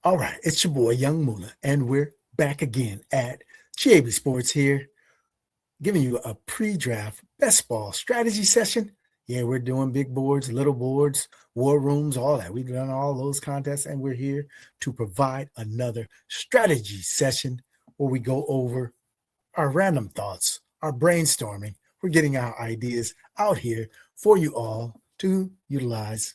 All right, it's your boy Yuungmoolahh, and we're back again at GAB Sports here, giving you a pre-draft best ball strategy session. Yeah, we're doing big boards, little boards, war rooms, all that. We've done all those contests, and we're here to provide another strategy session where we go over our random thoughts, our brainstorming. We're getting our ideas out here for you all to utilize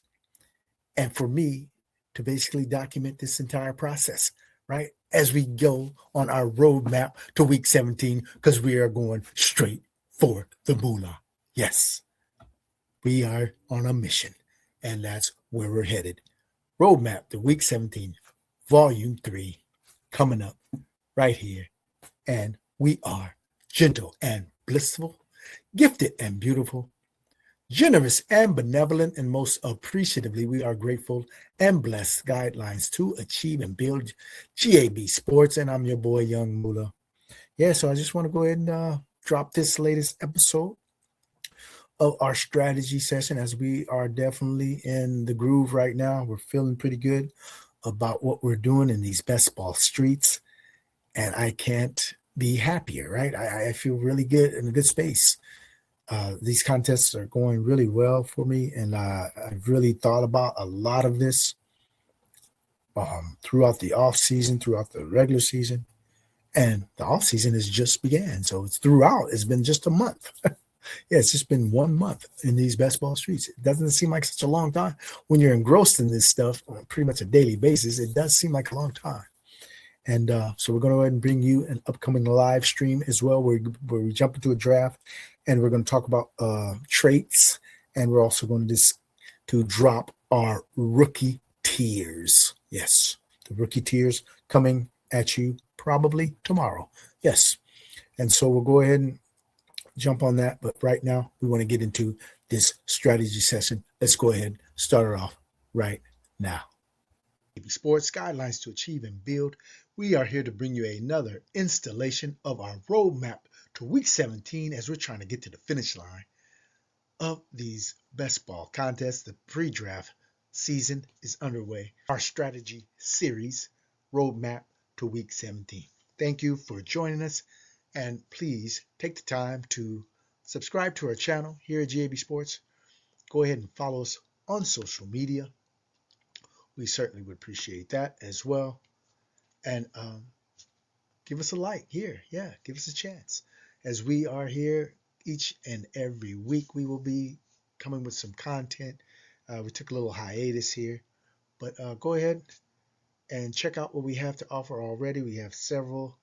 and for me to basically document this entire process, right? As we go on our roadmap to week 17, because we are going straight for the moolah. Yes, we are on a mission, and that's where we're headed. Roadmap to week 17, volume 3, coming up right here. And we are gentle and blissful, gifted and beautiful, generous and benevolent, and most appreciatively, we are grateful and blessed guidelines to achieve and build GAB Sports. And I'm your boy, Yuungmoolahh. Yeah, so I just want to go ahead and drop this latest episode of our strategy session as we are definitely in the groove right now. We're feeling pretty good about what we're doing in these best ball streets. And I can't be happier, right? I feel really good in a good space. These contests are going really well for me, and I've really thought about a lot of this throughout the off season, throughout the regular season, and the off season has just began. So it's throughout. It's been just a month. Yeah, it's just been 1 month in these best ball streets. It doesn't seem like such a long time when you're engrossed in this stuff on pretty much a daily basis. It does seem like a long time. And so we're going to go ahead and bring you an upcoming live stream as well, where we jump into a draft, and we're going to talk about traits, and we're also going to drop our rookie tiers. Yes, the rookie tiers coming at you probably tomorrow. Yes, and so we'll go ahead and jump on that. But right now, we want to get into this strategy session. Let's go ahead and start it off right now. Sports guidelines to achieve and build. We are here to bring you another installation of our roadmap to week 17 as we're trying to get to the finish line of these best ball contests. The pre-draft season is underway. Our strategy series roadmap to week 17. Thank you for joining us, and please take the time to subscribe to our channel here at GAB Sports. Go ahead and follow us on social media. We certainly would appreciate that as well. And give us a like here. Yeah, give us a chance. As we are here each and every week, we will be coming with some content. We took a little hiatus here, but go ahead and check out what we have to offer already. We have several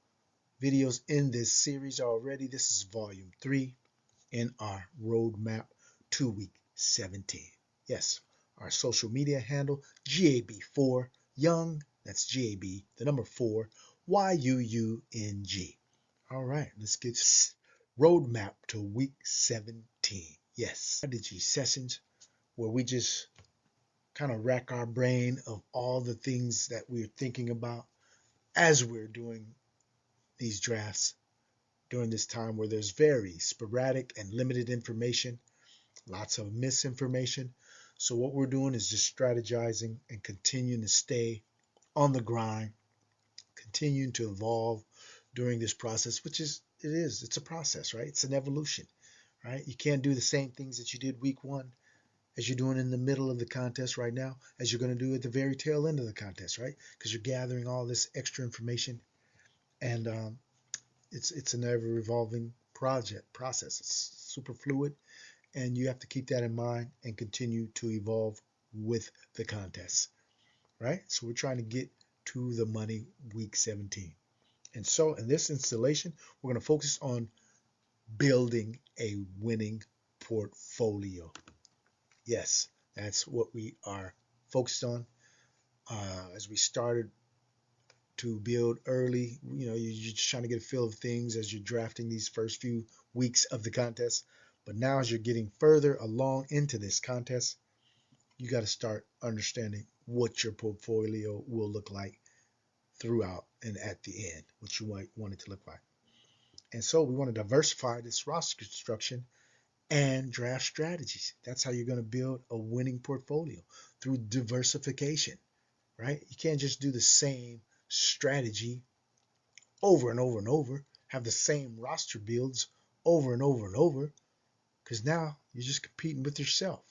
videos in this series already. This is volume 3 in our roadmap to week 17. Yes. Our social media handle, GAB4 Young, that's GAB, the number 4, YUUNG. All right, let's get roadmap to week 17. Yes, strategy sessions where we just kind of rack our brain of all the things that we're thinking about as we're doing these drafts during this time where there's very sporadic and limited information, lots of misinformation. So what we're doing is just strategizing and continuing to stay on the grind, continuing to evolve during this process, it's a process, right? It's an evolution, right? You can't do the same things that you did week 1 as you're doing in the middle of the contest right now, as you're going to do at the very tail end of the contest, right? Because you're gathering all this extra information, and it's an ever evolving process. It's super fluid. And you have to keep that in mind and continue to evolve with the contests, right? So we're trying to get to the money week 17. And so in this installation, we're going to focus on building a winning portfolio. Yes, that's what we are focused on. As we started to build early, you're just trying to get a feel of things as you're drafting these first few weeks of the contest. But now as you're getting further along into this contest, you got to start understanding what your portfolio will look like throughout and at the end, what you might want it to look like. And so we want to diversify this roster construction and draft strategies. That's how you're going to build a winning portfolio, through diversification. right? You can't just do the same strategy over and over and over, have the same roster builds over and over and over, because now you're just competing with yourself.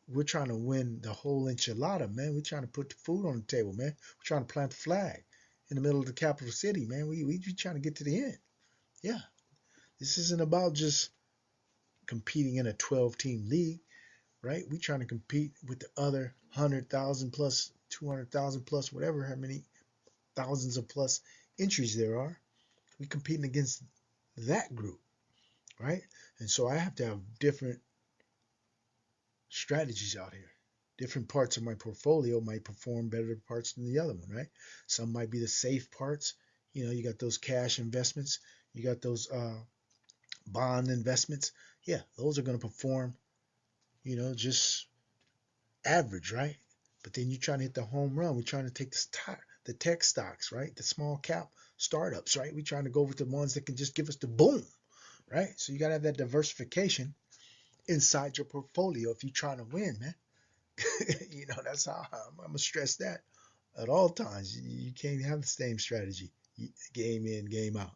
We're trying to win the whole enchilada, man. We're trying to put the food on the table, man. We're trying to plant the flag in the middle of the capital city, man. We trying to get to the end. Yeah, this isn't about just competing in a 12-team league, right? We're trying to compete with the other 100,000 plus, 200,000 plus, whatever, how many thousands of plus entries there are. We're competing against that group, right? And so I have to have different strategies out here. Different parts of my portfolio might perform better parts than the other one, right? Some might be the safe parts. You got those cash investments, you got those bond investments. Yeah, those are going to perform, just average, right? But then you're trying to hit the home run. We're trying to take the tech stocks, right? The small cap startups, right? We're trying to go with the ones that can just give us the boom, right? So you got to have that diversification inside your portfolio if you're trying to win, man. That's how I'm gonna stress that at all times. You can't have the same strategy, game in, game out,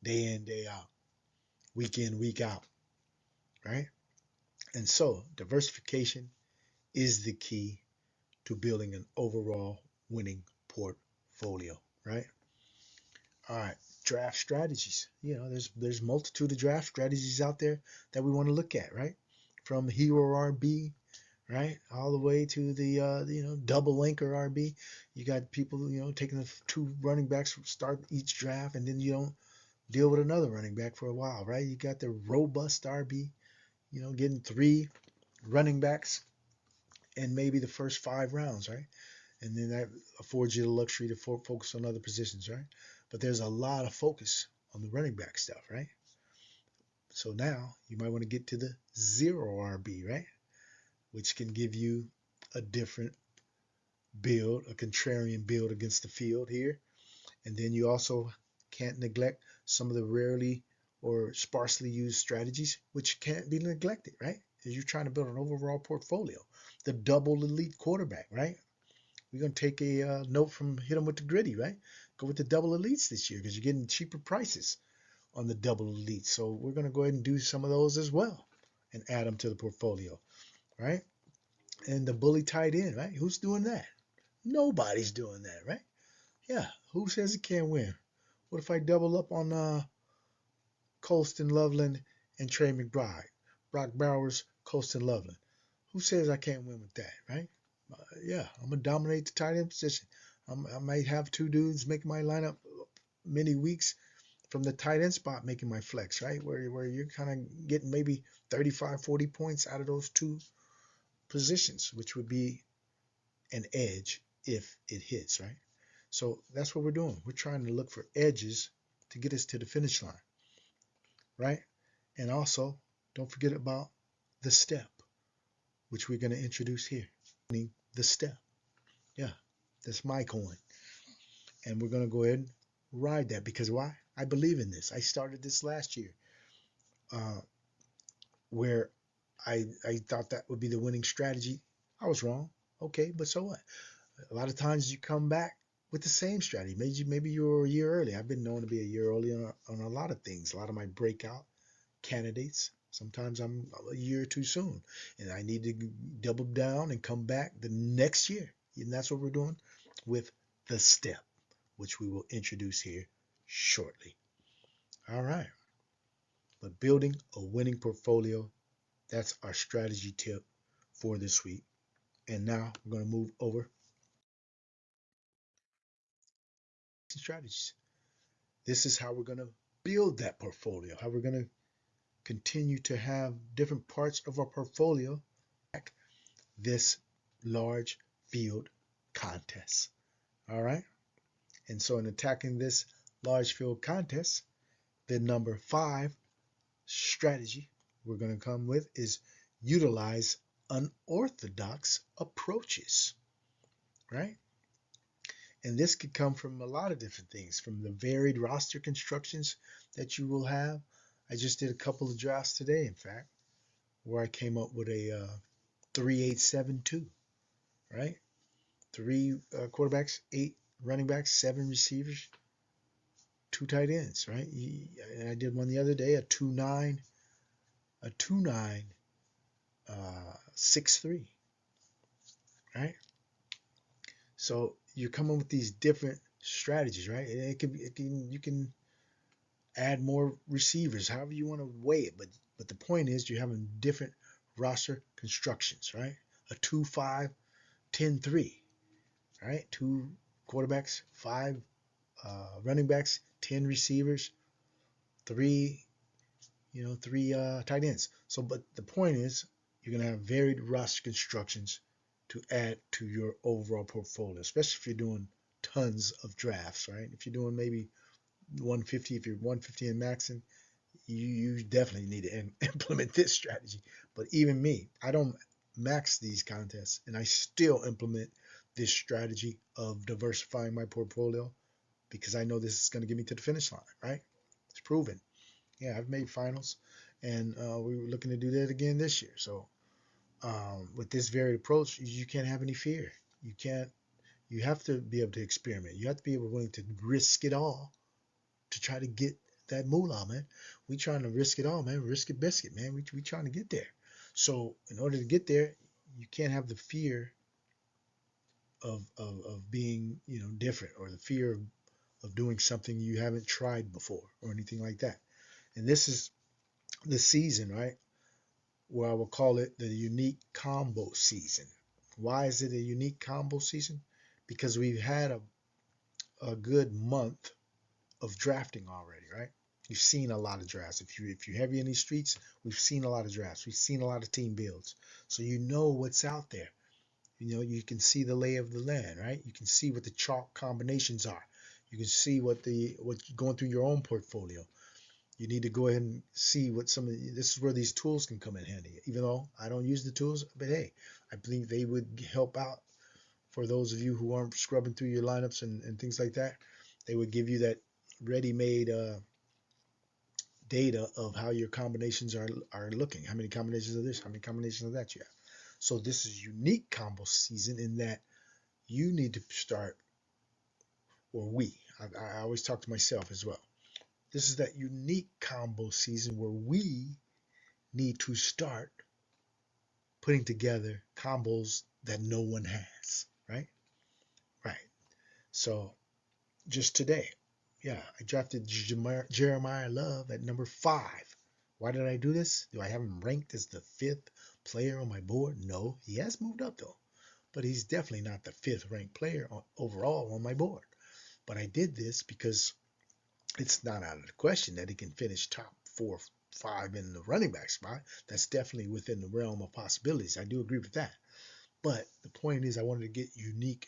day in, day out, week in, week out, right? And so diversification is the key to building an overall winning portfolio, right? All right, draft strategies. There's multitude of draft strategies out there that we want to look at, right? From hero RB, right, all the way to the double linker RB. You got people taking the two running backs from start each draft, and then you don't deal with another running back for a while, right? You got the robust RB, getting three running backs in maybe the first 5 rounds, right? And then that affords you the luxury to focus on other positions, right? But there's a lot of focus on the running back stuff, right? So now you might want to get to the zero RB, right? Which can give you a different build, a contrarian build against the field here. And then you also can't neglect some of the rarely or sparsely used strategies, which can't be neglected, right? As you're trying to build an overall portfolio. The double elite quarterback, right? We're going to take a note from Hit 'em with the Gritty, right? Go with the double elites this year because you're getting cheaper prices on the double elites. So we're going to go ahead and do some of those as well and add them to the portfolio, right? And the bully tight end, right? Who's doing that? Nobody's doing that, right? Yeah. Who says it can't win? What if I double up on Colston Loveland and Trey McBride? Brock Bowers, Colston Loveland. Who says I can't win with that, right? Yeah, I'm going to dominate the tight end position. I might have two dudes making my lineup many weeks from the tight end spot making my flex, right? Where you're kind of getting maybe 35, 40 points out of those two positions, which would be an edge if it hits, right? So that's what we're doing. We're trying to look for edges to get us to the finish line, right? And also, don't forget about the step, which we're going to introduce here. The step. Yeah, that's my coin. And we're going to go ahead and ride that because why? I believe in this. I started this last year uh, where I thought that would be the winning strategy. I was wrong. Okay, but so what? A lot of times you come back with the same strategy. Maybe you were a year early. I've been known to be a year early on a lot of things. A lot of my breakout candidates. Sometimes I'm a year too soon, and I need to double down and come back the next year. And that's what we're doing with the step, which we will introduce here shortly. All right. But building a winning portfolio, that's our strategy tip for this week. And now we're going to move over to strategies. This is how we're going to build that portfolio, how we're going to continue to have different parts of our portfolio this large field contest. All right. And so in attacking this large field contest, the number 5 strategy we're going to come with is utilize unorthodox approaches, right? And this could come from a lot of different things, from the varied roster constructions that you will have. I just did a couple of drafts today, in fact, where I came up with a 3872, right? 3 quarterbacks, 8 running backs, 7 receivers, 2 tight ends, right? I did one the other day, a 2-9, 6-3, right? So you're coming with these different strategies, right? You can add more receivers, however you want to weigh it. But the point is you're having different roster constructions, right? A 2-5-10-3, right? 2 quarterbacks, 5 running backs, 10 receivers, 3 tight ends. So, but the point is you're gonna have varied roster constructions to add to your overall portfolio, especially if you're doing tons of drafts, right? If you're doing maybe 150, if you're 150 and maxing, you definitely need to implement this strategy. But even me, I don't max these contests, and I still implement this strategy of diversifying my portfolio because I know this is going to get me to the finish line, right? It's proven. Yeah, I've made finals, and we were looking to do that again this year. So with this varied approach, you can't have any fear. You can't. You have to be able to experiment. You have to be willing to risk it all to try to get that moolah, man. We trying to risk it all, man. Risk it, biscuit, man. We trying to get there. So in order to get there, you can't have the fear of being, different, or the fear of doing something you haven't tried before or anything like that. And this is the season, right, where I will call it the unique combo season. Why is it a unique combo season? Because we've had a good month of drafting already, right? You've seen a lot of drafts. If you're heavy in these streets, we've seen a lot of drafts. We've seen a lot of team builds. So you know what's out there. You can see the lay of the land, right? You can see what the chalk combinations are. You can see what's going through your own portfolio. You need to go ahead and see what this is where these tools can come in handy. Even though I don't use the tools, but hey, I believe they would help out for those of you who aren't scrubbing through your lineups and things like that. They would give you that ready-made data of how your combinations are looking. How many combinations of this? How many combinations of that you have? So this is unique combo season in that you need to start, or I always talk to myself as well. This is that unique combo season where we need to start putting together combos that no one has, right? Right. So just today, yeah, I drafted Jeremiah Love at number 5. Why did I do this? Do I have him ranked as the 5th player on my board? No, he has moved up though, but he's definitely not the 5th ranked player overall on my board. But I did this because it's not out of the question that he can finish top 4, 5 in the running back spot. That's definitely within the realm of possibilities. I do agree with that. But the point is, I wanted to get unique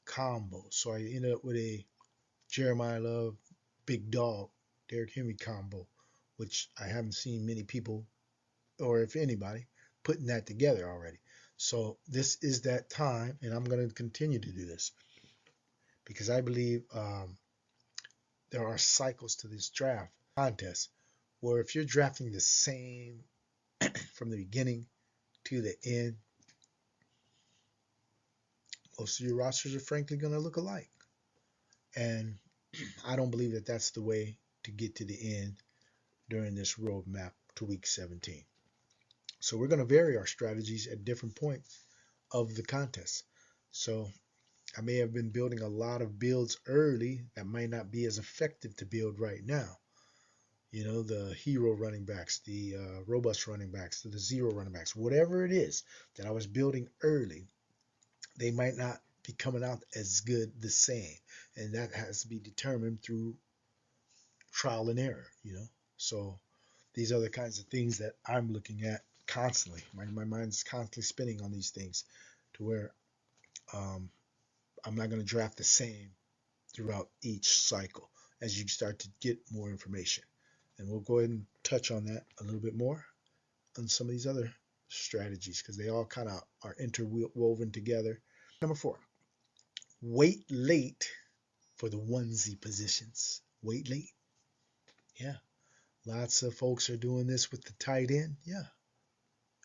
combos, so I ended up with a Jeremiah Love, Big Dog, Derrick Henry combo, which I haven't seen many people, or if anybody, putting that together already. So this is that time, and I'm going to continue to do this because I believe there are cycles to this draft contest where if you're drafting the same from the beginning to the end, most of your rosters are frankly going to look alike. And I don't believe that that's the way to get to the end during this roadmap to week 17. So we're going to vary our strategies at different points of the contest. So I may have been building a lot of builds early that might not be as effective to build right now. The hero running backs, the robust running backs, the zero running backs, whatever it is that I was building early, they might not be coming out as good the same. And that has to be determined through trial and error, So these are the kinds of things that I'm looking at constantly. My mind's constantly spinning on these things to where I'm not going to draft the same throughout each cycle as you start to get more information. And we'll go ahead and touch on that a little bit more on some of these other strategies because they all kind of are interwoven together. Number 4, wait late for the onesie positions. Wait late. Yeah. Lots of folks are doing this with the tight end. Yeah.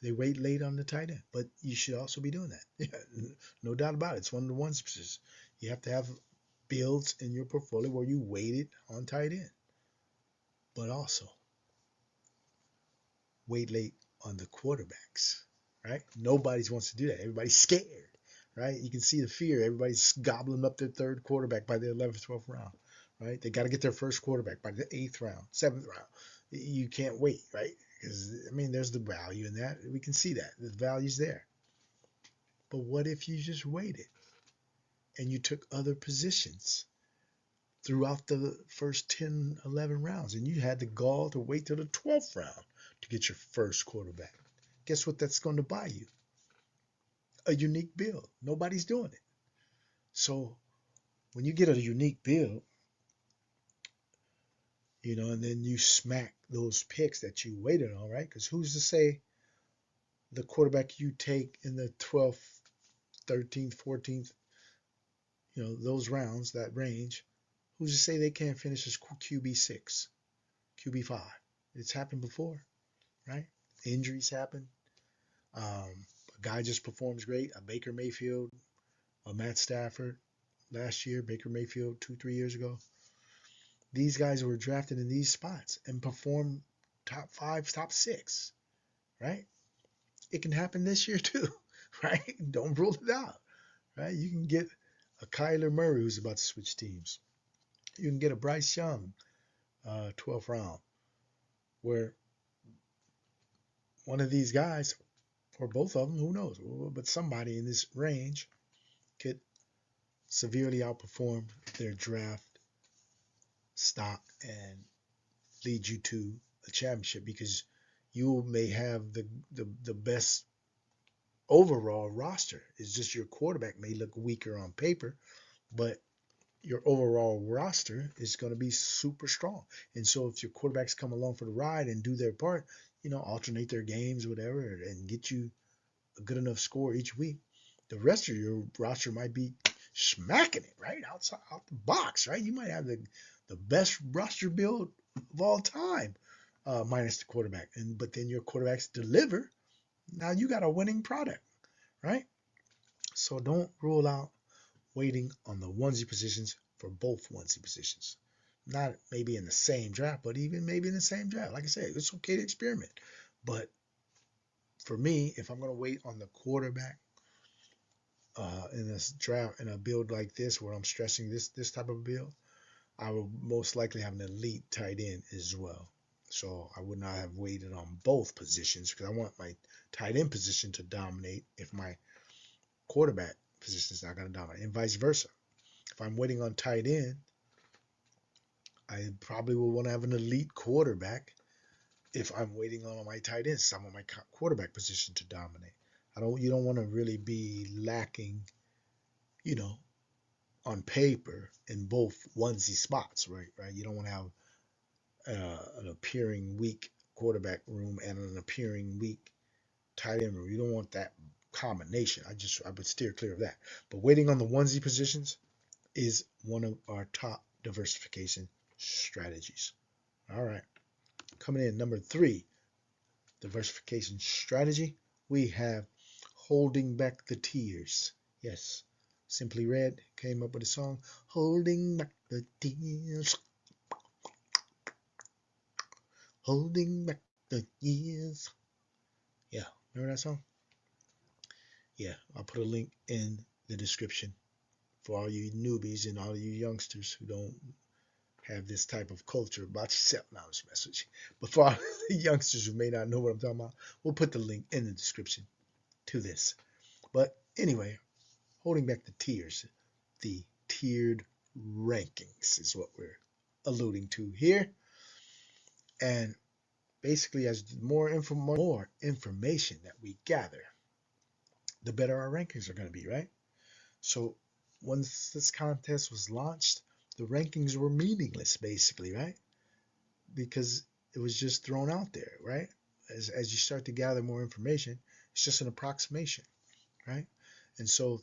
They wait late on the tight end, but you should also be doing that. Yeah, no doubt about it. It's one of the ones you have to have builds in your portfolio where you waited on tight end, but also wait late on the quarterbacks, right? Nobody wants to do that. Everybody's scared, right? You can see the fear. Everybody's gobbling up their third quarterback by the 11th, 12th round, right? They got to get their first quarterback by the 8th round, 7th round. You can't wait, right? Because, I mean, there's the value in that. We can see that. The value's there. But what if you just waited and you took other positions throughout the first 10, 11 rounds and you had the gall to wait till the 12th round to get your first quarterback? Guess what that's going to buy you? A unique build. Nobody's doing it. So when you get a unique build, and then you smack those picks that you waited on, right? Because who's to say the quarterback you take in the 12th, 13th, 14th, those rounds, that range, who's to say they can't finish as QB6, QB5? It's happened before, right? Injuries happen. A guy just performs great. A Baker Mayfield, a Matt Stafford last year, Baker Mayfield 2-3 years ago. These guys were drafted in these spots and performed top 5, top 6, right? It can happen this year too, right? Don't rule it out, right? You can get a Kyler Murray who's about to switch teams. You can get a Bryce Young, 12th round, where one of these guys, or both of them, who knows, but somebody in this range could severely outperform their draft stock and lead you to a championship because you may have the best overall roster. It's just your quarterback may look weaker on paper, but your overall roster is going to be super strong. And so if your quarterbacks come along for the ride and do their part, alternate their games, whatever, and get you a good enough score each week, the rest of your roster might be smacking it right out the box, right? You might have the best roster build of all time, minus the quarterback. But then your quarterbacks deliver. Now you got a winning product, right? So don't rule out waiting on the onesie positions for both onesie positions. Not maybe in the same draft, but even maybe in the same draft. Like I said, it's okay to experiment. But for me, if I'm going to wait on the quarterback in this draft, in a build like this where I'm stressing this type of build, I will most likely have an elite tight end as well. So I would not have waited on both positions because I want my tight end position to dominate if my quarterback position is not going to dominate, and vice versa. If I'm waiting on tight end, I probably will want to have an elite quarterback if I'm waiting on my tight ends. So I want my quarterback position to dominate. You don't want to really be lacking, on paper in both onesie spots, right? You don't want to have an appearing weak quarterback room and an appearing weak tight end room. You don't want that combination. I would steer clear of that. But waiting on the onesie positions is one of our top diversification strategies. All right. Coming in number 3, diversification strategy, we have holding back the tears. Yes. Simply Red came up with a song, Holding Back the Tears. Holding back the years. Yeah, remember that song? Yeah, I'll put a link in the description for all you newbies and all you youngsters who don't have this type of culture about yourself. Now this message. But for all the youngsters who may not know what I'm talking about, we'll put the link in the description to this. But anyway, holding back the tears, the tiered rankings is what we're alluding to here. And basically, as more information that we gather, the better our rankings are going to be, right? So once this contest was launched, the rankings were meaningless, basically, right? Because it was just thrown out there, right? As you start to gather more information, it's just an approximation, right? And so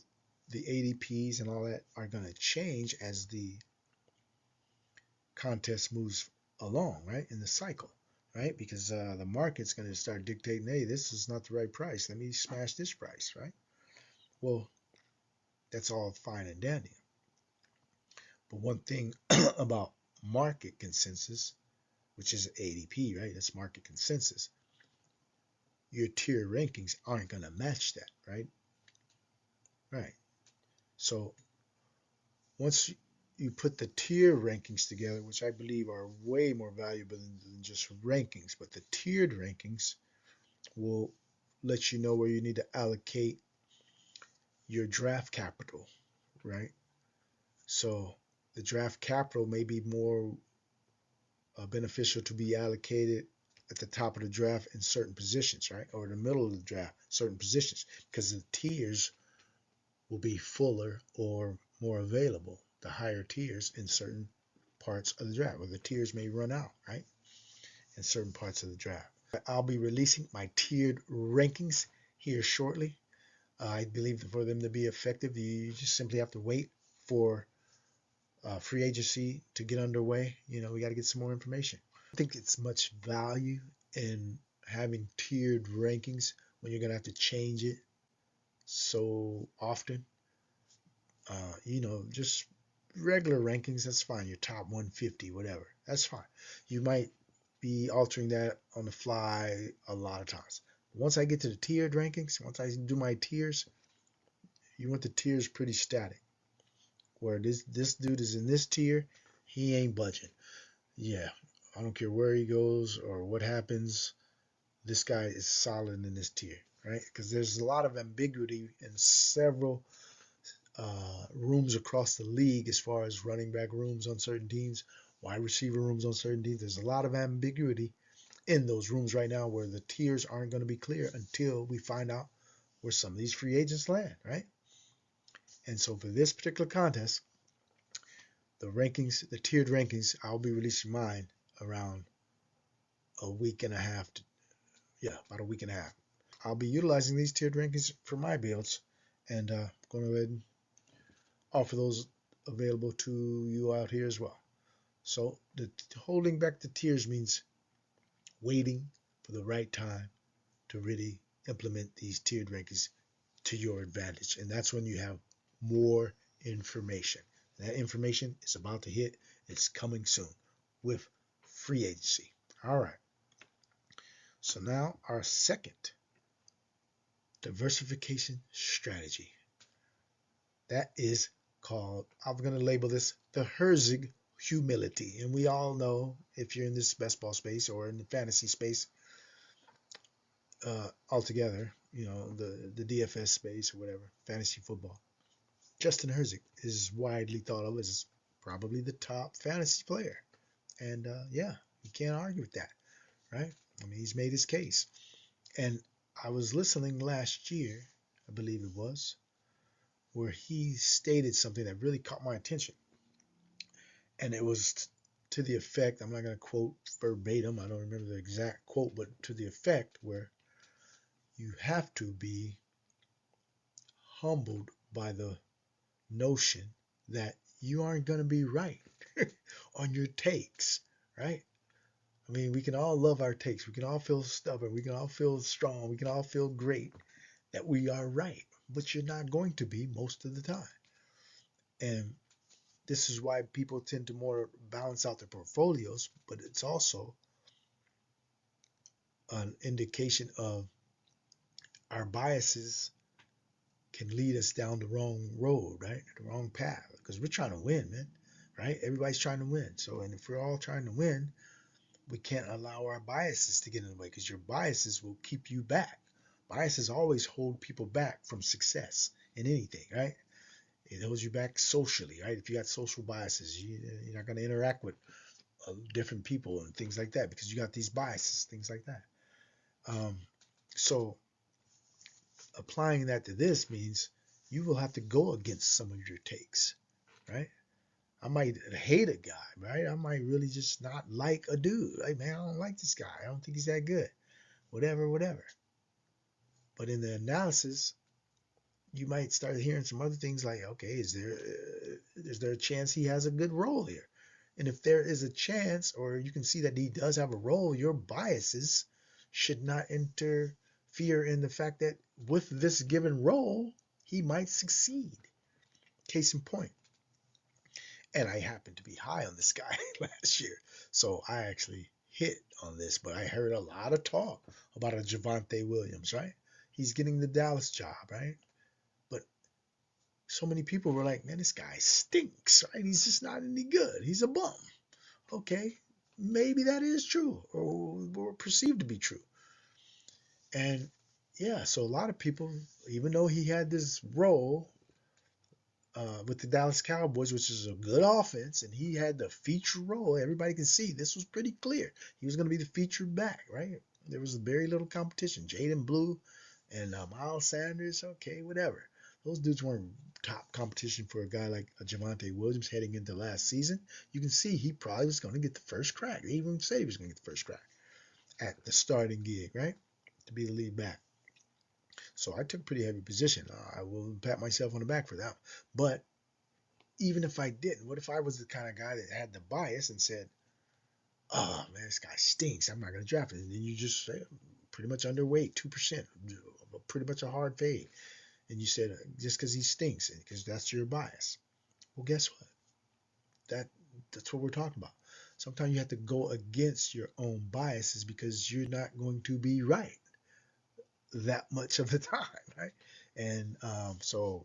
the ADPs and all that are going to change as the contest moves along, right? In the cycle, right? Because the market's going to start dictating, hey, this is not the right price. Let me smash this price, right? Well, that's all fine and dandy. But one thing about market consensus, which is ADP, right? That's market consensus. Your tier rankings aren't going to match that, right? Right. So once you put the tier rankings together, which I believe are way more valuable than just rankings, but the tiered rankings will let you know where you need to allocate your draft capital, right? So the draft capital may be more beneficial to be allocated at the top of the draft in certain positions, right? Or in the middle of the draft, certain positions, because the tiers will be fuller or more available, the higher tiers in certain parts of the draft, or the tiers may run out, right? In certain parts of the draft. I'll be releasing my tiered rankings here shortly. I believe for them to be effective, you just simply have to wait for free agency to get underway. You know, we got to get some more information. I think it's much value in having tiered rankings when you're going to have to change it so often. You know, just regular rankings, that's fine. Your top 150, whatever, that's fine. You might be altering that on the fly a lot of times. Once I get to the tiered rankings, once I do my tiers, you want the tiers pretty static. Where this dude is in this tier, he ain't budging. Yeah, I don't care where he goes or what happens. This guy is solid in this tier, right? Because there's a lot of ambiguity in several rooms across the league as far as running back rooms on certain teams, wide receiver rooms on certain teams. There's a lot of ambiguity in those rooms right now where the tiers aren't going to be clear until we find out where some of these free agents land, right? And so for this particular contest, the rankings, the tiered rankings, I'll be releasing mine around a week and a half. About a week and a half. I'll be utilizing these tiered rankings for my builds, and going to go ahead and offer those available to you out here as well. So holding back the tiers means waiting for the right time to really implement these tiered rankings to your advantage. And that's when you have more information. That information is about to hit. It's coming soon with free agency. All right. So now our second diversification strategy. That is called, I'm going to label this the Herzig humility. And we all know, if you're in this best ball space or in the fantasy space altogether, you know, the DFS space or whatever, fantasy football, Justin Herzig is widely thought of as probably the top fantasy player. And yeah, you can't argue with that, right? I mean, he's made his case. And I was listening last year, I believe it was, where he stated something that really caught my attention. And it was to the effect, I'm not going to quote verbatim, I don't remember the exact quote, but to the effect where you have to be humbled by the notion that you aren't going to be right on your takes, right? I mean, we can all love our takes. We can all feel stubborn. We can all feel strong. We can all feel great that we are right, but you're not going to be most of the time. And this is why people tend to more balance out their portfolios, but it's also an indication of our biases can lead us down the wrong road, right? The wrong path, because we're trying to win, man, right? Everybody's trying to win. So, and if we're all trying to win, we can't allow our biases to get in the way, because your biases will keep you back. Biases always hold people back from success in anything, right? It holds you back socially, right? If you got social biases, you're not going to interact with different people and things like that because you got these biases, things like that. So applying that to this means you will have to go against some of your takes, right? I might hate a guy, right? I might really just not like a dude. Like, man, I don't like this guy. I don't think he's that good. Whatever. But in the analysis, you might start hearing some other things like, okay, is there a chance he has a good role here? And if there is a chance, or you can see that he does have a role, your biases should not interfere in the fact that with this given role, he might succeed. Case in point. And I happened to be high on this guy last year. So I actually hit on this, but I heard a lot of talk about a Javonte Williams, right? He's getting the Dallas job, right? But so many people were like, man, this guy stinks, right? He's just not any good. He's a bum. Okay, maybe that is true or perceived to be true. And yeah, so a lot of people, even though he had this role with the Dallas Cowboys, which is a good offense, and he had the feature role. Everybody can see this was pretty clear. He was going to be the featured back, right? There was very little competition. Jaden Blue and Miles Sanders, okay, whatever. Those dudes weren't top competition for a guy like Javonte Williams heading into last season. You can see he probably was going to get the first crack. They even said he was going to get the first crack at the starting gig, right? To be the lead back. So I took a pretty heavy position. I will pat myself on the back for that. But even if I didn't, what if I was the kind of guy that had the bias and said, oh man, this guy stinks, I'm not going to draft him. And then you just say, pretty much underweight, 2%, pretty much a hard fade. And you said, just because he stinks, because that's your bias. Well, guess what? That's what we're talking about. Sometimes you have to go against your own biases because you're not going to be right that much of the time, right? And so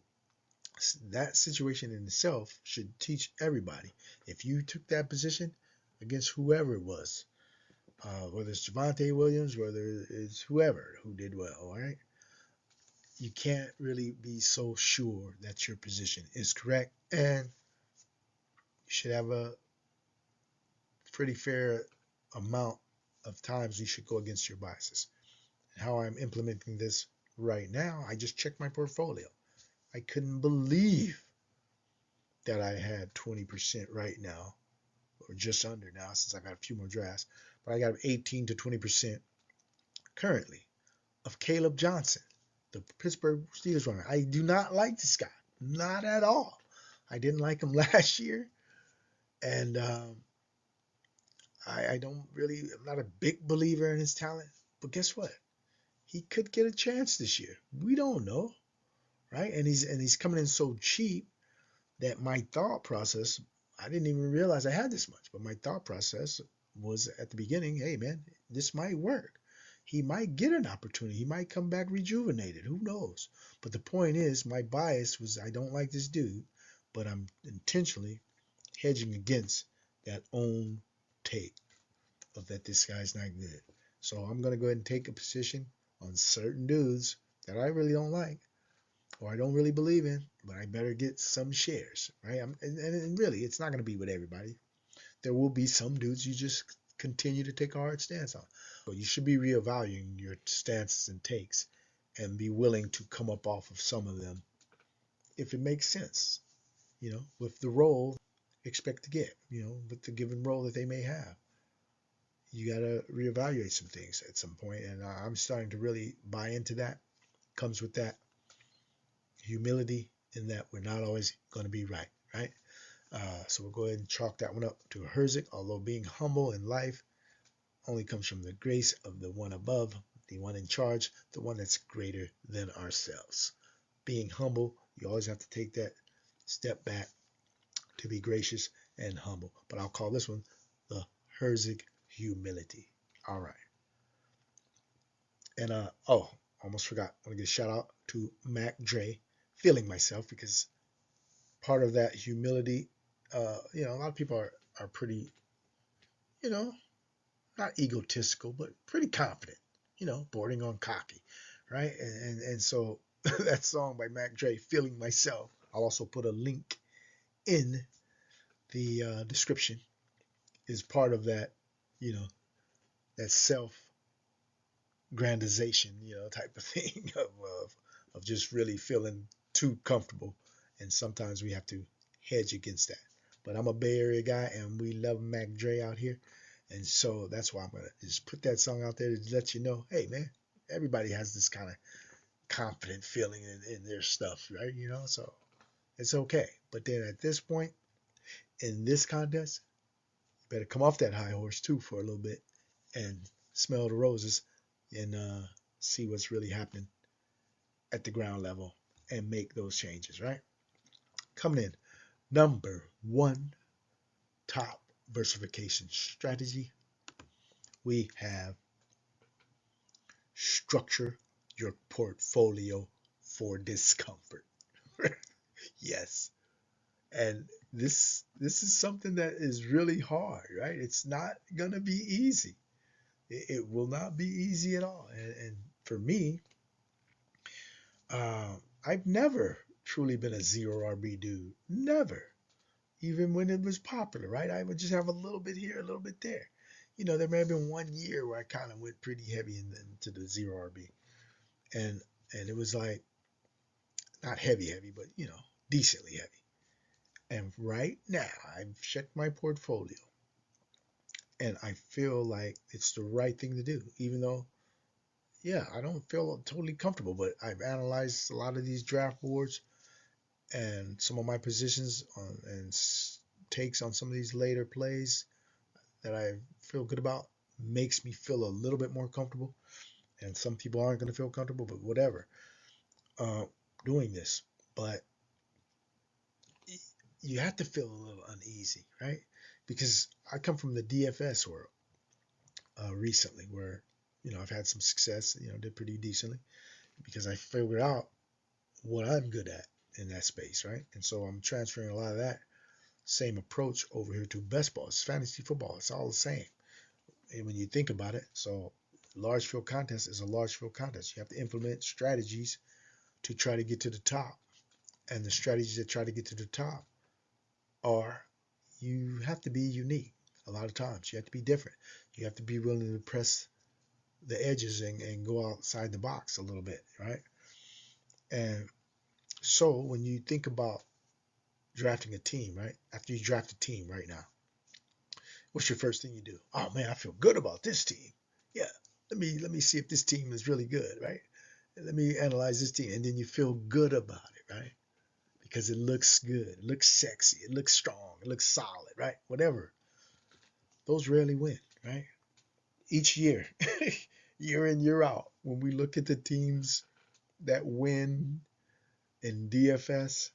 that situation in itself should teach everybody. If you took that position against whoever it was, whether it's Javonte Williams, whether it's whoever who did well, all right, you can't really be so sure that your position is correct, and you should have a pretty fair amount of times you should go against your biases. And how I'm implementing this right now, I just checked my portfolio. I couldn't believe that I had 20% right now, or just under now, since I got a few more drafts. But I got 18 to 20% currently of Caleb Johnson, the Pittsburgh Steelers runner. I do not like this guy, not at all. I didn't like him last year, and I don't really, I'm not a big believer in his talent. But guess what? He could get a chance this year. We don't know, right? And he's coming in so cheap that my thought process, I didn't even realize I had this much, but my thought process was at the beginning, hey man, this might work. He might get an opportunity. He might come back rejuvenated. Who knows? But the point is, my bias was I don't like this dude, but I'm intentionally hedging against that own take of that this guy's not good. So I'm going to go ahead and take a position on certain dudes that I really don't like, or I don't really believe in, but I better get some shares, right? And really, it's not going to be with everybody. There will be some dudes you just continue to take a hard stance on. So you should be reevaluating your stances and takes and be willing to come up off of some of them if it makes sense, with the role expect to get, with the given role that they may have. You got to reevaluate some things at some point, and I'm starting to really buy into that. Comes with that humility in that we're not always going to be right, right? So we'll go ahead and chalk that one up to a Herzig, although being humble in life only comes from the grace of the one above, the one in charge, the one that's greater than ourselves. Being humble, you always have to take that step back to be gracious and humble. But I'll call this one the Herzig humility. All right. And almost forgot. I want to give a shout out to Mac Dre, feeling myself, because part of that humility, a lot of people are pretty, not egotistical, but pretty confident, bordering on cocky, right? And so that song by Mac Dre, Feeling Myself, I'll also put a link in the description, is part of that, that self-grandization, type of thing of just really feeling too comfortable. And sometimes we have to hedge against that. But I'm a Bay Area guy, and we love Mac Dre out here. And so that's why I'm going to just put that song out there to let you know, hey, man, everybody has this kind of confident feeling in their stuff, right? So it's okay. But then at this point, in this contest, better come off that high horse too for a little bit and smell the roses and see what's really happening at the ground level and make those changes, right? Coming in, number one top diversification strategy, we have structure your portfolio for discomfort. Yes. And this is something that is really hard, right? It's not gonna be easy. It will not be easy at all. And for me, I've never truly been a zero RB dude. Never. Even when it was popular, right? I would just have a little bit here, a little bit there. There may have been one year where I kind of went pretty heavy into the zero RB, and it was like not heavy, but decently heavy. And right now, I've checked my portfolio, and I feel like it's the right thing to do, even though, yeah, I don't feel totally comfortable. But I've analyzed a lot of these draft boards and some of my positions and takes on some of these later plays that I feel good about makes me feel a little bit more comfortable. And some people aren't going to feel comfortable, but whatever, uh, doing this. But you have to feel a little uneasy, right? Because I come from the DFS world recently where, I've had some success, did pretty decently because I figured out what I'm good at in that space, right? And so I'm transferring a lot of that same approach over here to best ball. It's fantasy football. It's all the same. And when you think about it, so large field contest is a large field contest. You have to implement strategies to try to get to the top. And the strategies that try to get to the top are you have to be unique a lot of times. You have to be different. You have to be willing to press the edges and go outside the box a little bit, right? And so when you think about drafting a team, right? After you draft a team right now, what's your first thing you do? Oh man, I feel good about this team. Yeah, let me see if this team is really good, right? Let me analyze this team, and then you feel good about it, right? Because it looks good, it looks sexy, it looks strong, it looks solid, right? Whatever. Those rarely win, right? Each year, year in, year out, when we look at the teams that win in DFS,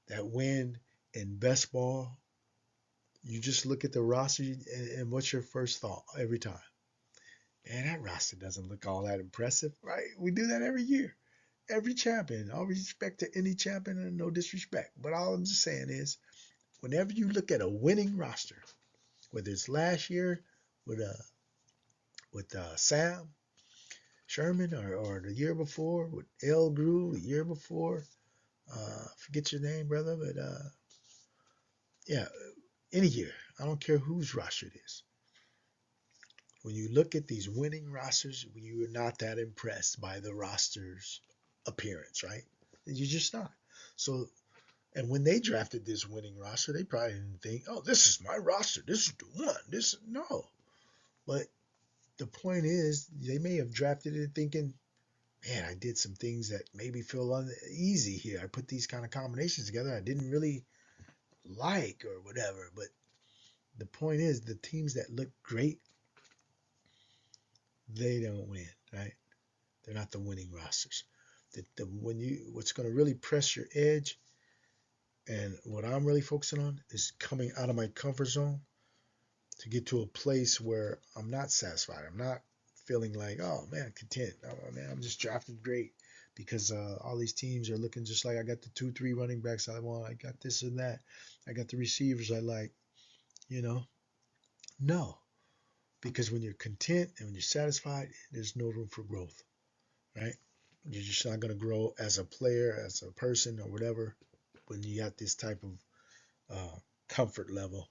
that win in best ball, you just look at the roster and what's your first thought every time? Man, that roster doesn't look all that impressive, right? We do that every year. Every champion, all respect to any champion and no disrespect. But all I'm just saying is, whenever you look at a winning roster, whether it's last year with Sam Sherman or the year before with L. Grew, the year before, forget your name, brother, but yeah, any year. I don't care whose roster it is. When you look at these winning rosters, you're not that impressed by the roster's appearance, right? You're just not. So, and when they drafted this winning roster, they probably didn't think, "Oh, this is my roster. This is the one." No. But the point is, they may have drafted it thinking, "Man, I did some things that maybe feel uneasy here. I put these kind of combinations together I didn't really like or whatever." But the point is, the teams that look great, they don't win, right? They're not the winning rosters. What's going to really press your edge, and what I'm really focusing on is coming out of my comfort zone to get to a place where I'm not satisfied. I'm not feeling like, oh man, content. Oh man, I'm just drafting great because all these teams are looking just like I got the 2, 3 running backs I want. I got this and that. I got the receivers I like. You know, no, because when you're content and when you're satisfied, there's no room for growth, right? You're just not going to grow as a player, as a person, or whatever when you got this type of comfort level.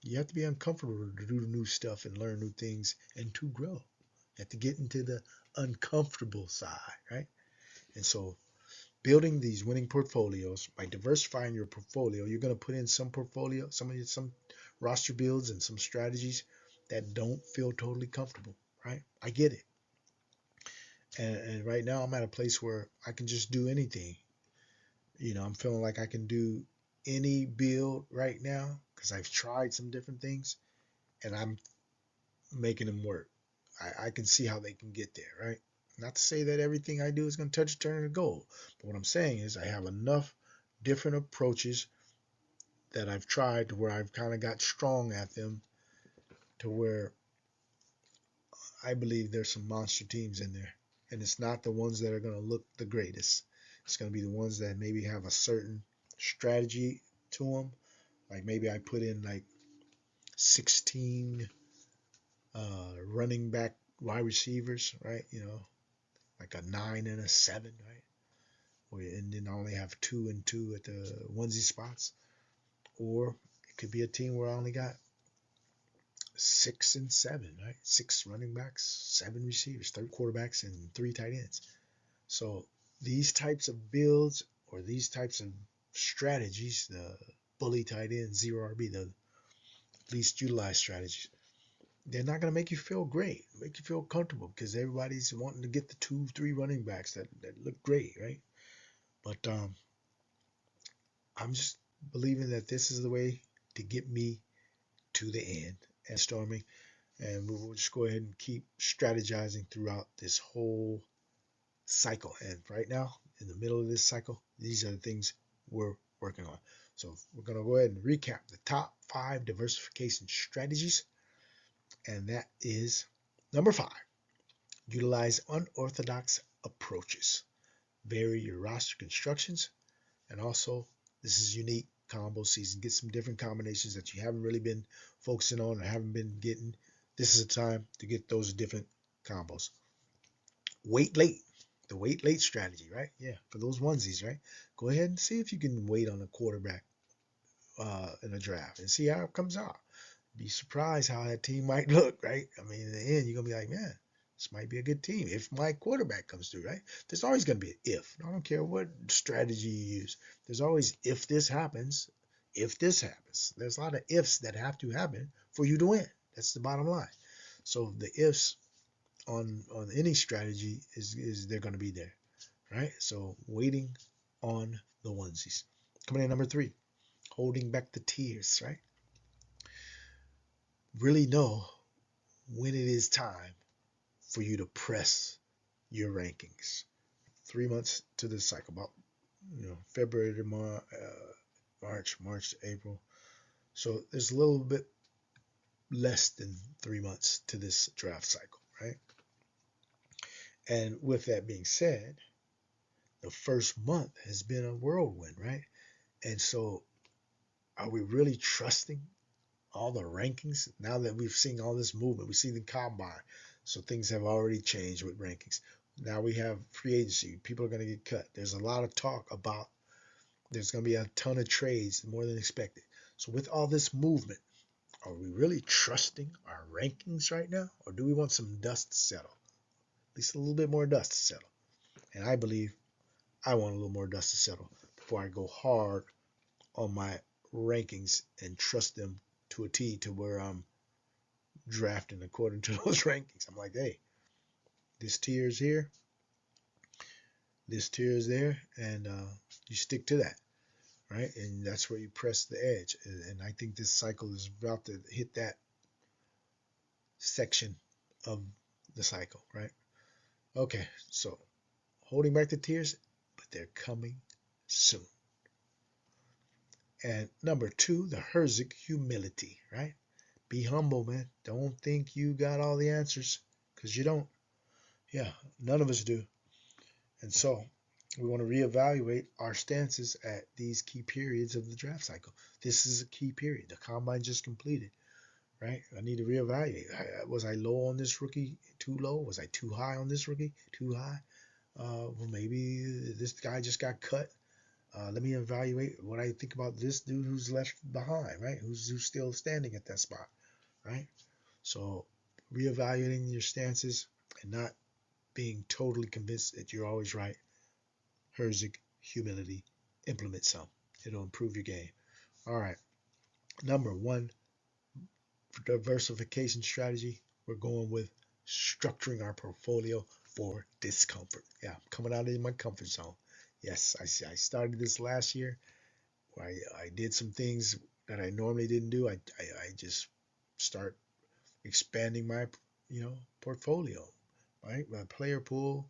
You have to be uncomfortable to do new stuff and learn new things and to grow. You have to get into the uncomfortable side, right? And so building these winning portfolios by diversifying your portfolio, you're going to put in some roster builds and some strategies that don't feel totally comfortable, right? I get it. And right now I'm at a place where I can just do anything. I'm feeling like I can do any build right now because I've tried some different things and I'm making them work. I can see how they can get there, right? Not to say that everything I do is going to touch a turn of gold, but what I'm saying is I have enough different approaches that I've tried to where I've kind of got strong at them to where I believe there's some monster teams in there. And it's not the ones that are going to look the greatest. It's going to be the ones that maybe have a certain strategy to them. Like maybe I put in like 16 running back wide receivers, right? Like a 9 and a 7, right? And then I only have 2 and 2 at the onesie spots. Or it could be a team where I only got 6 and 7, right? 6 running backs, 7 receivers, 3 quarterbacks, and 3 tight ends. So these types of builds or these types of strategies, the bully tight end, 0 RB, the least utilized strategies, they're not going to make you feel great, make you feel comfortable because everybody's wanting to get the 2, 3 running backs that look great, right? But I'm just believing that this is the way to get me to the end and storming. And we'll just go ahead and keep strategizing throughout this whole cycle. And right now, in the middle of this cycle, these are the things we're working on. So we're going to go ahead and recap the top 5 diversification strategies. And that is number 5, utilize unorthodox approaches. Vary your roster constructions. And also, this is unique combo season. Get some different combinations that you haven't really been focusing on or haven't been getting. This is a time to get those different combos. Wait late. The wait late strategy, right? Yeah, for those onesies, right? Go ahead and see if you can wait on a quarterback in a draft and see how it comes out. Be surprised how that team might look, right? I mean, in the end, you're going to be like, man, this might be a good team if my quarterback comes through, right? There's always going to be an if. I don't care what strategy you use. There's always if this happens, if this happens. There's a lot of ifs that have to happen for you to win. That's the bottom line. So the ifs on any strategy is they're going to be there, right? So waiting on the onesies. Coming in number 3, holding back the tears, right? Really know when it is time for you to press your rankings. 3 months to this cycle, about February to March to April. So there's a little bit less than 3 months to this draft cycle, right? And with that being said, the first month has been a whirlwind, right? And so are we really trusting all the rankings now that we've seen all this movement? We see the combine, so things have already changed with rankings. Now we have free agency. People are going to get cut. There's a lot of talk about there's going to be a ton of trades, more than expected. So with all this movement, are we really trusting our rankings right now? Or do we want some dust to settle? At least a little bit more dust to settle. And I believe I want a little more dust to settle before I go hard on my rankings and trust them to a T to where I'm drafting according to those rankings. I'm like, hey, this tier is here, this tier is there, and you stick to that, right? And that's where you press the edge. And I think this cycle is about to hit that section of the cycle, right? Okay, so holding back the tiers, but they're coming soon. And number 2, the Herzig humility, right? Be humble, man. Don't think you got all the answers, because you don't. Yeah, none of us do. And so we want to reevaluate our stances at these key periods of the draft cycle. This is a key period. The combine just completed, right? I need to reevaluate. Was I low on this rookie? Too low? Was I too high on this rookie? Too high? Well, maybe this guy just got cut. Let me evaluate what I think about this dude who's left behind, right? Who's still standing at that spot, right? So reevaluating your stances and not being totally convinced that you're always right. Herzig humility. Implement some. It'll improve your game. All right. Number 1, for diversification strategy, we're going with structuring our portfolio for discomfort. Yeah, I'm coming out of my comfort zone. Yes, I started this last year where I did some things that I normally didn't do. I just start expanding my, portfolio, right? My player pool,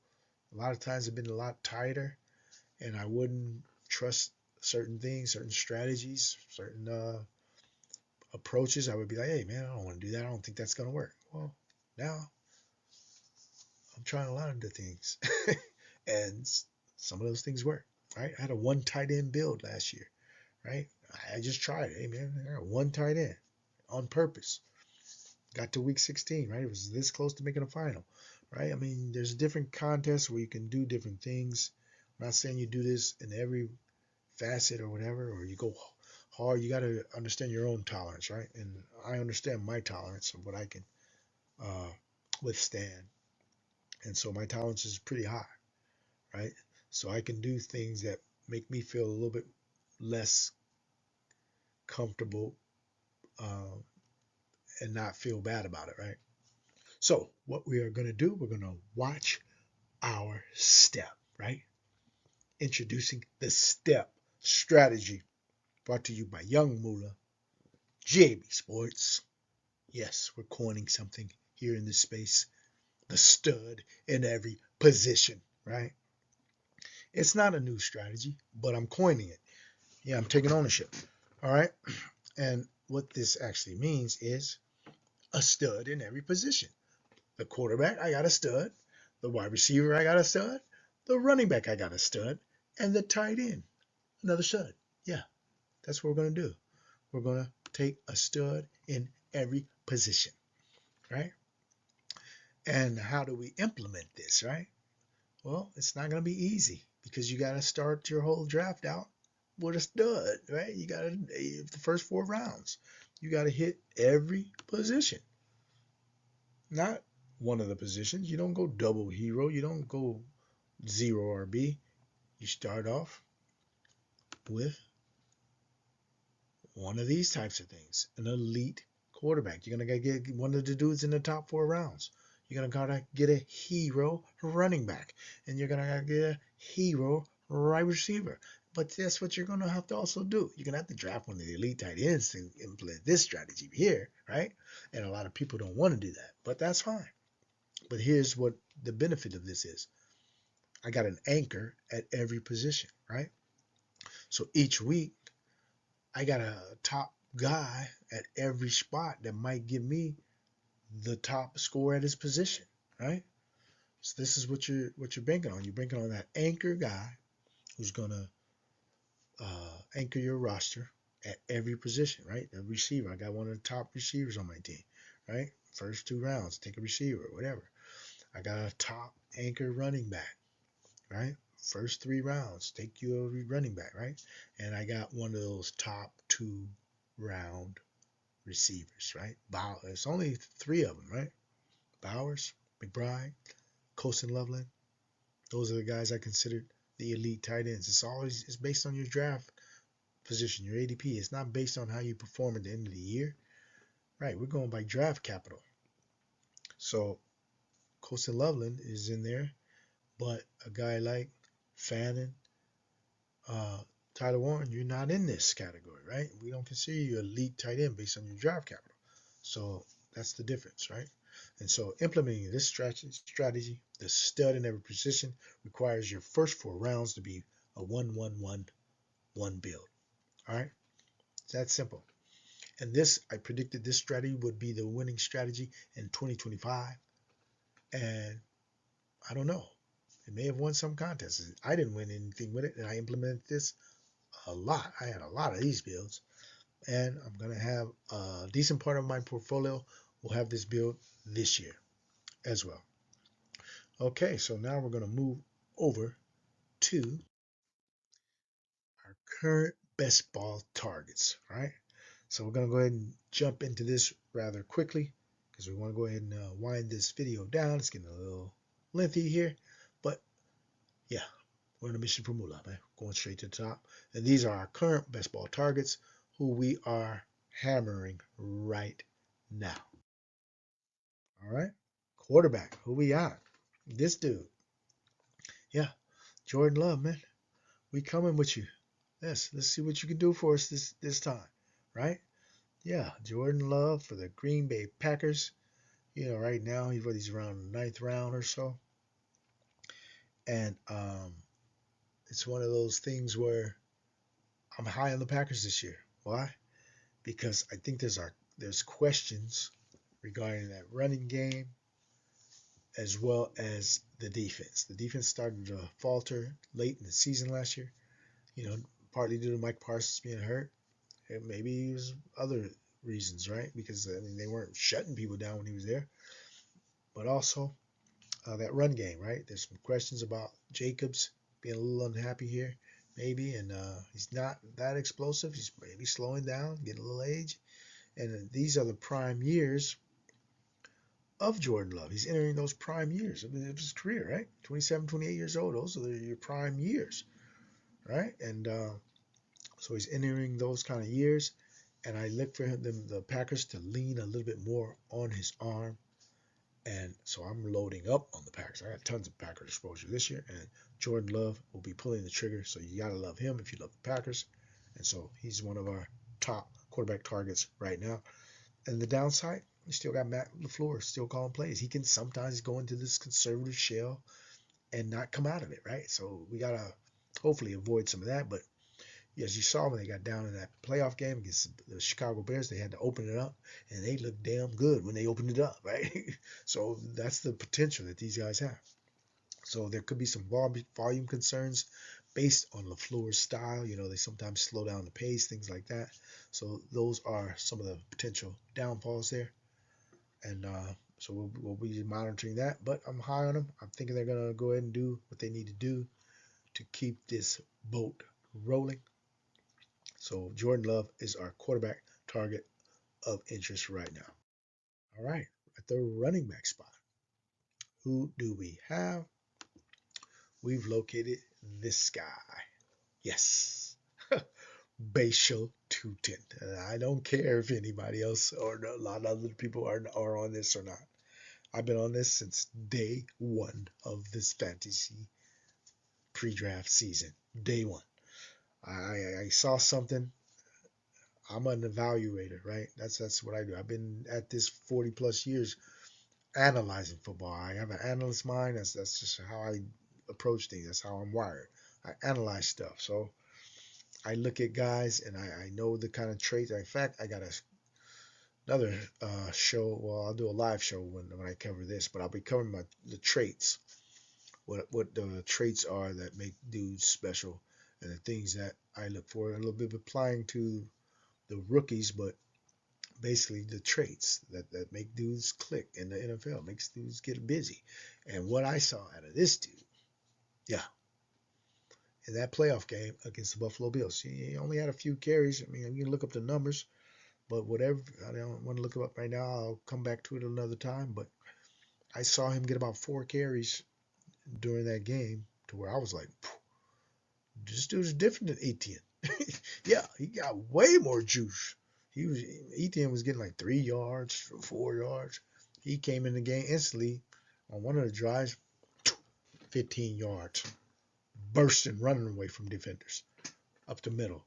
a lot of times have been a lot tighter, and I wouldn't trust certain things, certain strategies, certain approaches. I would be like, hey, man, I don't want to do that. I don't think that's going to work. Well, now I'm trying a lot of the things, and some of those things work, right? I had a one tight end build last year, right? I just tried it. Hey, man, I got one tight end on purpose. Got to week 16, right? It was this close to making a final, right? I mean, there's different contests where you can do different things. I'm not saying you do this in every facet or whatever, or you go hard. You got to understand your own tolerance, right? And I understand my tolerance of what I can uh, withstand. And so my tolerance is pretty high, right? So I can do things that make me feel a little bit less comfortable um, and not feel bad about it, right? So what we are going to do, we're going to watch our step, right? Introducing the step strategy brought to you by Yuungmoolahh GAB Sports. Yes, we're coining something here in this space. The stud in every position, right? It's not a new strategy, but I'm coining it. Yeah, I'm taking ownership. All right. And what this actually means is a stud in every position. The quarterback, I got a stud. The wide receiver, I got a stud. The running back, I got a stud. And the tight end, another stud. Yeah, that's what we're going to do. We're going to take a stud in every position, right? And how do we implement this, right? Well, it's not going to be easy because you got to start your whole draft out with a stud, right? You got to, the first 4 rounds, you got to hit every position, not one of the positions. You don't go double hero. You don't go zero RB. You start off with one of these types of things, an elite quarterback. You're going to get one of the dudes in the top 4 rounds. You're going to gotta get a hero running back, and you're going to get a hero wide receiver. But that's what you're going to have to also do. You're going to have to draft one of the elite tight ends to implement this strategy here, right? And a lot of people don't want to do that, but that's fine. But here's what the benefit of this is. I got an anchor at every position, right? So each week, I got a top guy at every spot that might give me the top score at his position, right? So this is what you're banking on. You're banking on that anchor guy who's gonna anchor your roster at every position, right? The receiver. I got one of the top receivers on my team, right? First 2 rounds, take a receiver, whatever. I got a top anchor running back, right? First 3 rounds, take you a running back, right? And I got one of those top 2 round receivers, right? It's only 3 of them, right? Bowers, McBride, Colson Loveland. Those are the guys I consider the elite tight ends. It's based on your draft position, your ADP. It's not based on how you perform at the end of the year. Right, we're going by draft capital. So Colson Loveland is in there, but a guy like Fannin, Tyler Warren, you're not in this category, right? We don't consider you elite tight end based on your draft capital. So that's the difference, right? And so implementing this strategy, the stud in every position, requires your first 4 rounds to be a 1-1-1-1 build. All right? It's that simple. And this, I predicted this strategy would be the winning strategy in 2025. And I don't know. It may have won some contests. I didn't win anything with it, and I implemented this a lot. I had a lot of these builds. And I'm going to have a decent part of my portfolio will have this build this year as well. Okay, so now we're going to move over to our current best ball targets, right? So we're going to go ahead and jump into this rather quickly because we want to go ahead and wind this video down. It's getting a little lengthy here, but yeah, we're on a mission for Moolah, man. Going straight to the top. And these are our current best ball targets who we are hammering right now. All right, quarterback, who we got? This dude. Yeah, Jordan Love, man. We coming with you. Let's see what you can do for us this time, right? Yeah, Jordan Love for the Green Bay Packers. right now he's around the 9th round or so, and it's one of those things where I'm high on the Packers this year. Why? Because I think there's questions regarding that running game as well as the defense. The defense started to falter late in the season last year, partly due to Mike Parsons being hurt. And maybe it was other reasons, right? Because they weren't shutting people down when he was there. But also that run game, right? There's some questions about Jacobs being a little unhappy here, maybe, and he's not that explosive. He's maybe slowing down, getting a little age. And these are the prime years of Jordan Love. He's entering those prime years of his career, right? 27, 28 years old. Those are your prime years, right? And so he's entering those kind of years. And I look for the Packers to lean a little bit more on his arm. And so I'm loading up on the Packers. I got tons of Packers exposure this year. And Jordan Love will be pulling the trigger. So you got to love him if you love the Packers. And so he's one of our top quarterback targets right now. And the downside, you still got Matt LaFleur still calling plays. He can sometimes go into this conservative shell and not come out of it, right? So we got to hopefully avoid some of that. But as you saw when they got down in that playoff game against the Chicago Bears, they had to open it up, and they looked damn good when they opened it up, right? So that's the potential that these guys have. So there could be some volume concerns based on LaFleur's style. They sometimes slow down the pace, things like that. So those are some of the potential downfalls there. And so we'll be monitoring that. But I'm high on them. I'm thinking they're going to go ahead and do what they need to do to keep this boat rolling. So Jordan Love is our quarterback target of interest right now. All right, at the running back spot, who do we have? We've located this guy. Yes, Bashal Tutin. I don't care if anybody else or a lot of other people are on this or not. I've been on this since day one of this fantasy pre-draft season. Day one. I saw something. I'm an evaluator, right? That's what I do. I've been at this 40 plus years analyzing football. I have an analyst mind. That's just how I approach things. That's how I'm wired. I analyze stuff. So I look at guys and I know the kind of traits. In fact, I got another show. Well, I'll do a live show when I cover this, but I'll be covering the traits. What the traits are that make dudes special, and the things that I look for. A little bit applying to the rookies, but basically the traits that make dudes click in the NFL, makes dudes get busy. And what I saw out of this dude, yeah, in that playoff game against the Buffalo Bills, he only had a few carries. I mean, you can look up the numbers, but whatever, I don't want to look it up right now. I'll come back to it another time. But I saw him get about 4 carries during that game to where I was like, this dude's different than Etienne. Yeah, he got way more juice. Etienne was getting like 3 yards, 4 yards. He came in the game instantly on one of the drives, 15 yards, bursting, running away from defenders, up the middle,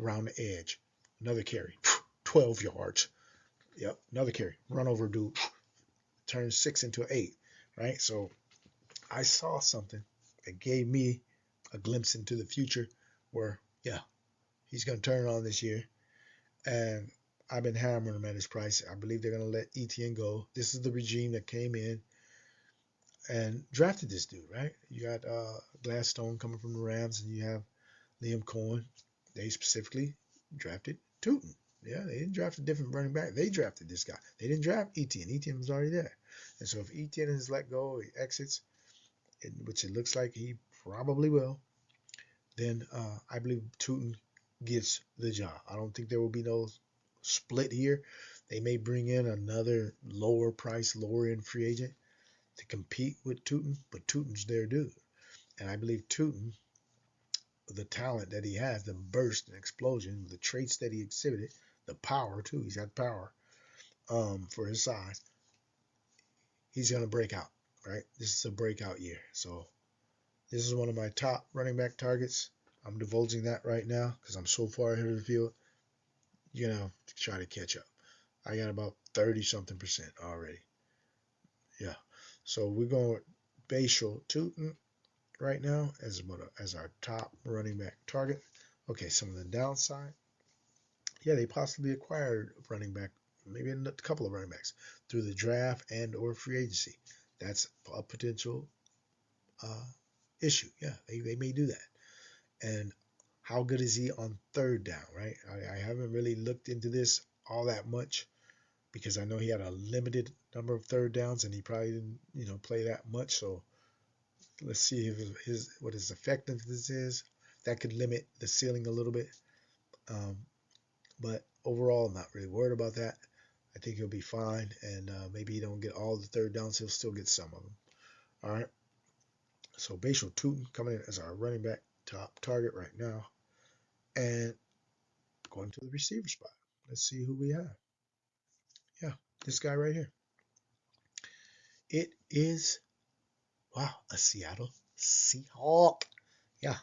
around the edge. Another carry, 12 yards. Yep, another carry, run over dude, turn 6 into 8, right? So I saw something that gave me a glimpse into the future where, yeah, he's going to turn it on this year. And I've been hammering him at his price. I believe they're going to let Etienne go. This is the regime that came in and drafted this dude, right? You got Gladstone coming from the Rams, and you have Liam Cohen. They specifically drafted Tootin. Yeah, they didn't draft a different running back. They drafted this guy. They didn't draft Etienne. Etienne was already there. And so if Etienne is let go, he exits, which it looks like he probably will, then I believe Tootin gets the job. I don't think there will be no split here. They may bring in another lower price, lower end free agent to compete with Tootin, but Tootin's their dude. And I believe Tootin, the talent that he has, the burst and explosion, the traits that he exhibited, the power too, he's got power for his size, he's going to break out, right? This is a breakout year. So this is one of my top running back targets. I'm divulging that right now because I'm so far ahead of the field, to try to catch up. I got about 30-something% already. Yeah. So we're going with Bashal Tootin right now as our top running back target. Okay, some of the downside. Yeah, they possibly acquired running back, maybe a couple of running backs through the draft and or free agency. That's a potential uh, issue. Yeah, they may do that. And how good is he on third down, right? I haven't really looked into this all that much because I know he had a limited number of third downs and he probably didn't, play that much. So let's see if what his effectiveness is. That could limit the ceiling a little bit. Um, but overall, I'm not really worried about that. I think he'll be fine, and maybe he don't get all the third downs. He'll still get some of them. All right. So Bashal Tootin coming in as our running back top target right now, and going to the receiver spot. Let's see who we have. Yeah, this guy right here. It is a Seattle Seahawk. Yeah,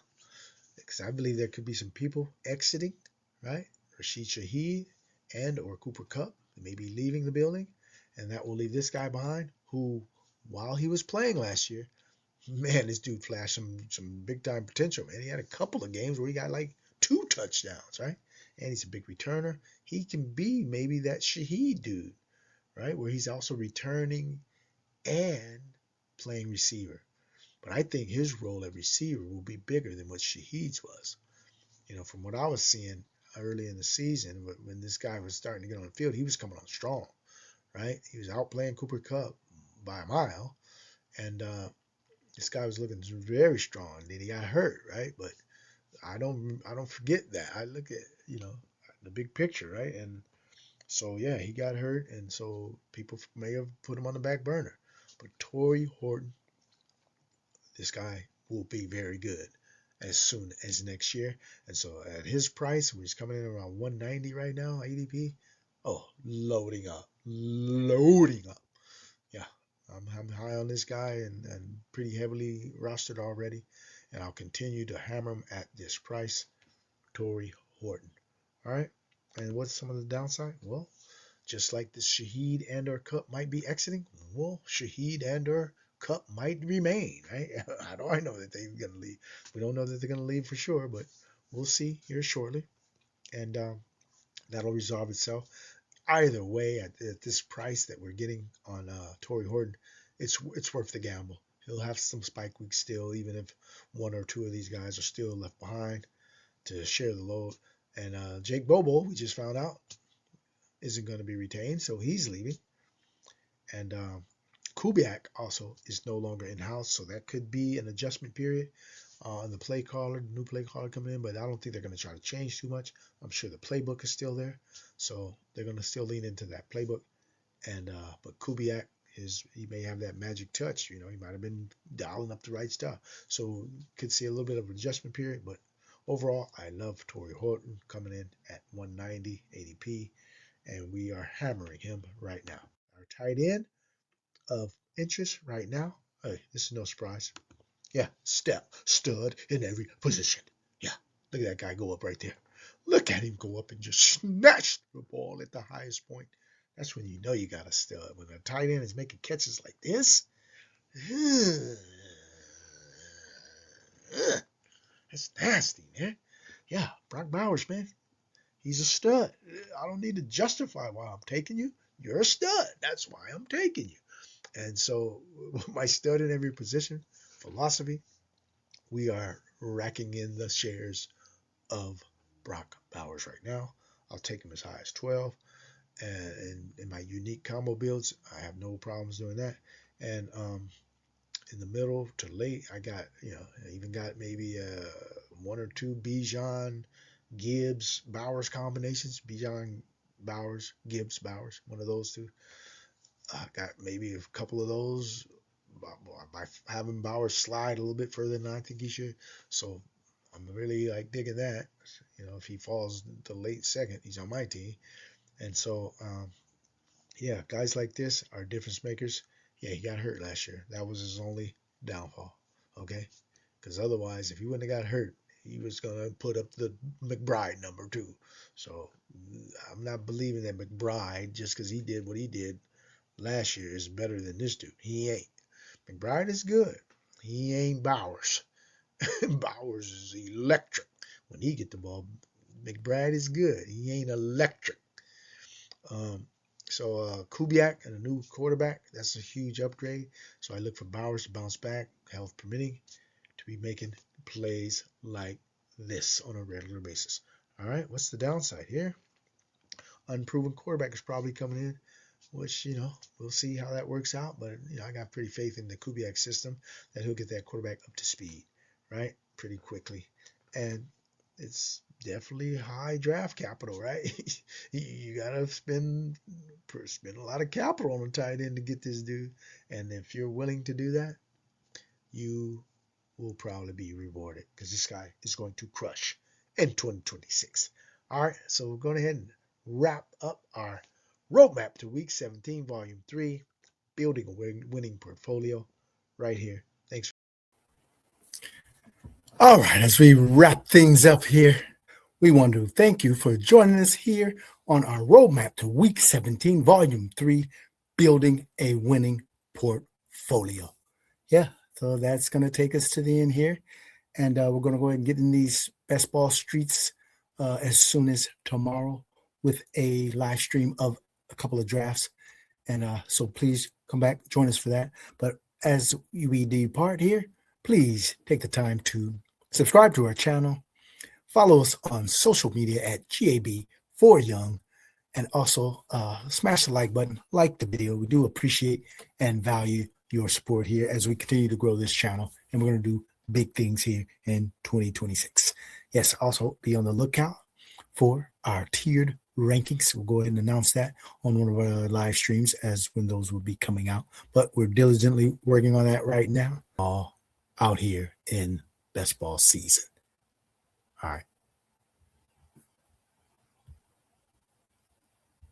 because I believe there could be some people exiting, right? Rashid Shaheed and or Cooper Kupp may be leaving the building, and that will leave this guy behind. Who, while he was playing last year, man, this dude flashed some big time potential. Man, he had a couple of games where he got like 2 touchdowns, right? And he's a big returner. He can be maybe that Shaheed dude, right? Where he's also returning and playing receiver. But I think his role at receiver will be bigger than what Shaheed's was. From what I was seeing early in the season, when this guy was starting to get on the field, he was coming on strong, right? He was outplaying Cooper Kupp by a mile, and this guy was looking very strong. Then he got hurt, right? But I don't forget that. I look at the big picture, right? And so yeah, he got hurt, and so people may have put him on the back burner. But Torrey Horton, this guy will be very good as soon as next year. And so at his price, which is coming in around 190 right now, ADP, oh, loading up, loading up. Yeah, I'm high on this guy and pretty heavily rostered already. And I'll continue to hammer him at this price, Torrey Horton. All right. And what's some of the downside? Well, just like the Shaheed and or Kupp might be exiting, well, Shaheed and or Kupp might remain, right? How do I know that they're going to leave? We don't know that they're going to leave for sure, but we'll see here shortly. And that'll resolve itself. Either way, at this price that we're getting on Torrey Horton, it's worth the gamble. He'll have some spike weeks still, even if one or two of these guys are still left behind to share the load. And Jake Bobo, we just found out, isn't going to be retained, so he's leaving. And Kubiak also is no longer in house, so that could be an adjustment period on the play caller, the new play caller coming in. But I don't think they're going to try to change too much. I'm sure the playbook is still there, so they're going to still lean into that playbook. And but Kubiak he may have that magic touch. He might have been dialing up the right stuff, so could see a little bit of an adjustment period. But overall, I love Torrey Horton coming in at 190 ADP, and we are hammering him right now. Our tight end of interest right now. Hey, this is no surprise. Yeah, stud in every position. Yeah, look at that guy go up right there. Look at him go up and just snatch the ball at the highest point. That's when you know you got a stud. When a tight end is making catches like this, that's nasty, man. Yeah, Brock Bowers, man. He's a stud. I don't need to justify why I'm taking you. You're a stud. That's why I'm taking you. And so, my stud in every position philosophy, we are racking in the shares of Brock Bowers right now. I'll take him as high as 12. And in my unique combo builds, I have no problems doing that. And in the middle to late, I got, I even got maybe one or two Bijan, Gibbs, Bowers combinations. Bijan, Bowers, Gibbs, Bowers, one of those two. I got maybe a couple of those by having Bowers slide a little bit further than I think he should. So I'm really like digging that. If he falls to late second, he's on my team. And so, yeah, guys like this are difference makers. Yeah, he got hurt last year. That was his only downfall. Okay? Because otherwise, if he wouldn't have got hurt, he was going to put up the McBride number too. So I'm not believing that McBride, just because he did what he did, last year is better than this dude. He ain't. McBride is good. He ain't Bowers. Bowers is electric. When he get the ball, McBride is good. He ain't electric. Kubiak and a new quarterback, that's a huge upgrade. So I look for Bowers to bounce back, health permitting, to be making plays like this on a regular basis. All right, what's the downside here? Unproven quarterback is probably coming in, which, we'll see how that works out. But, I got pretty faith in the Kubiak system that he'll get that quarterback up to speed, right, pretty quickly. And it's definitely high draft capital, right? You got to spend a lot of capital on a tight end to get this dude. And if you're willing to do that, you will probably be rewarded because this guy is going to crush in 2026. All right, so we're going ahead and wrap up our roadmap to week 17, volume 3, building a winning portfolio right here. Thanks. All right, as we wrap things up here, we want to thank you for joining us here on our roadmap to week 17, volume 3, building a winning portfolio. Yeah, so that's going to take us to the end here. And we're going to go ahead and get in these best ball streets as soon as tomorrow with a live stream of a couple of drafts. And so please come back, join us for that. But as we depart here, please take the time to subscribe to our channel, follow us on social media at GAB for Young, and also smash the like button, like the video. We do appreciate and value your support here as we continue to grow this channel. And we're going to do big things here in 2026. Yes, also be on the lookout for our tiered rankings. We'll go ahead and announce that on one of our live streams as when those will be coming out. But we're diligently working on that right now, all out here in best ball season. All right.